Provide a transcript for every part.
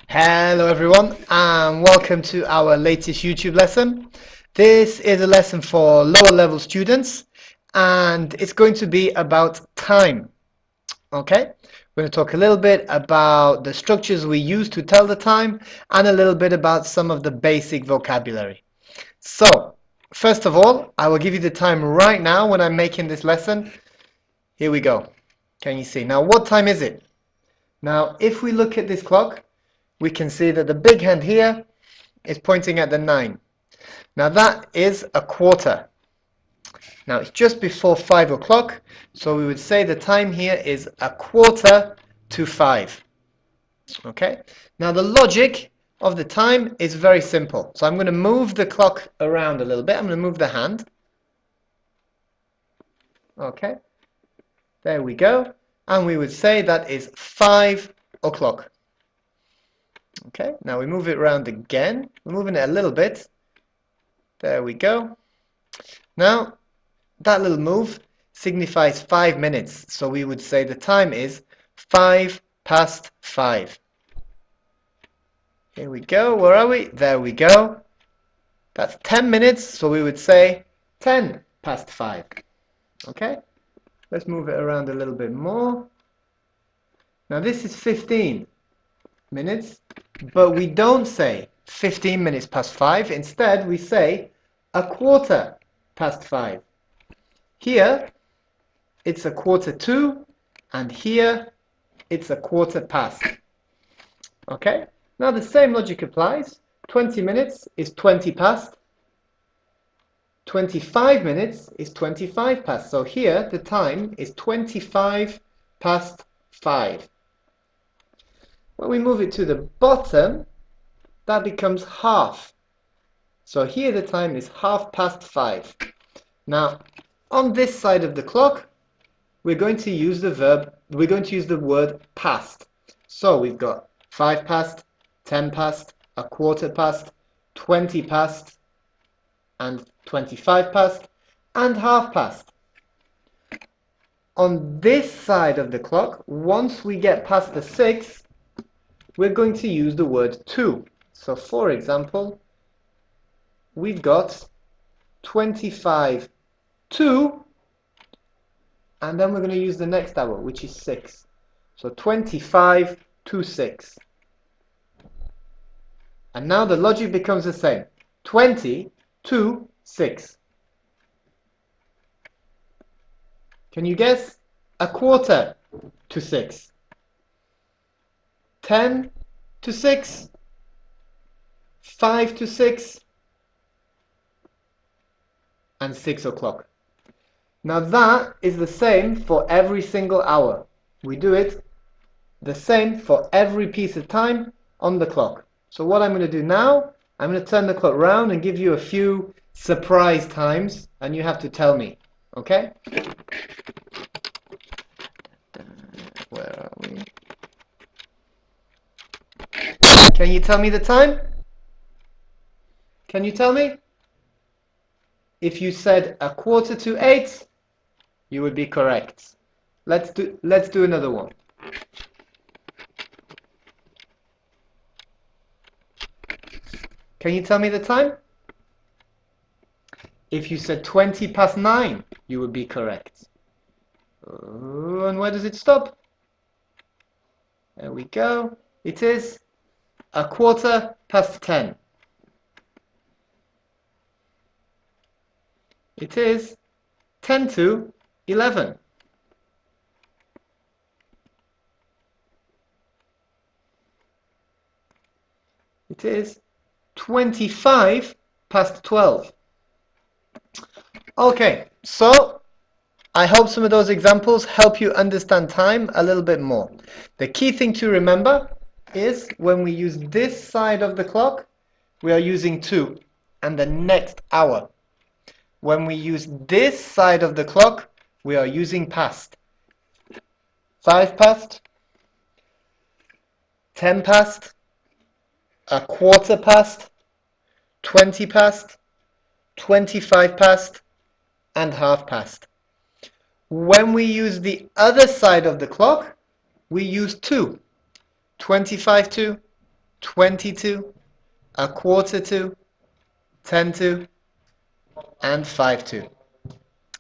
Hello everyone and welcome to our latest YouTube lesson. This is a lesson for lower level students and it's going to be about time. Okay, we're going to talk a little bit about the structures we use to tell the time and a little bit about some of the basic vocabulary. So, first of all, I will give you the time right now when I'm making this lesson. Here we go. Can you see? Now, what time is it? Now, if we look at this clock, we can see that the big hand here is pointing at the 9. Now that is a quarter. Now it's just before 5 o'clock, so we would say the time here is a quarter to 5. Okay? Now the logic of the time is very simple. So I'm going to move the clock around a little bit. I'm going to move the hand. Okay? There we go. And we would say that is 5 o'clock. Okay, now we move it around again. We're moving it a little bit. There we go. Now, that little move signifies 5 minutes. So we would say the time is 5 past 5. Here we go. Where are we? There we go. That's 10 minutes. So we would say 10 past 5. Okay, let's move it around a little bit more. Now this is 15 minutes, but we don't say 15 minutes past 5. Instead, we say a quarter past 5. Here, it's a quarter to, and here, it's a quarter past. Okay? Now the same logic applies. 20 minutes is 20 past. 25 minutes is 25 past. So here, the time is 25 past 5. When we move it to the bottom, that becomes half. So here the time is half past 5. Now, on this side of the clock, we're going to use the word past. So we've got 5 past, 10 past, a quarter past, 20 past, and 25 past, and half past. On this side of the clock, once we get past the 6, we're going to use the word to. So for example, we've got 25 to, and then we're going to use the next hour, which is 6. So 25 to 6. And now the logic becomes the same. 20 to 6. Can you guess? A quarter to 6. 10 to 6. 5 to 6. And 6 o'clock. Now that is the same for every single hour. We do it the same for every piece of time on the clock. So what I'm going to do now, I'm going to turn the clock round and give you a few surprise times, and you have to tell me. Okay? Where are we? Can you tell me the time? Can you tell me? If you said a quarter to 8, you would be correct. Let's do another one. Can you tell me the time? If you said 20 past 9, you would be correct. And where does it stop? There we go. It is a quarter past 10. It is 10 to 11. It is 25 past 12. Okay, so I hope some of those examples help you understand time a little bit more. The key thing to remember is when we use this side of the clock, we are using to and the next hour. When we use this side of the clock, we are using past. 5 past, 10 past, a quarter past, 20 past, 25 past, and half past. When we use the other side of the clock, we use to. 25 to, 20 to, a quarter to, 10 to, and 5 to.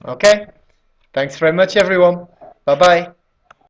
Okay? Thanks very much, everyone. Bye-bye.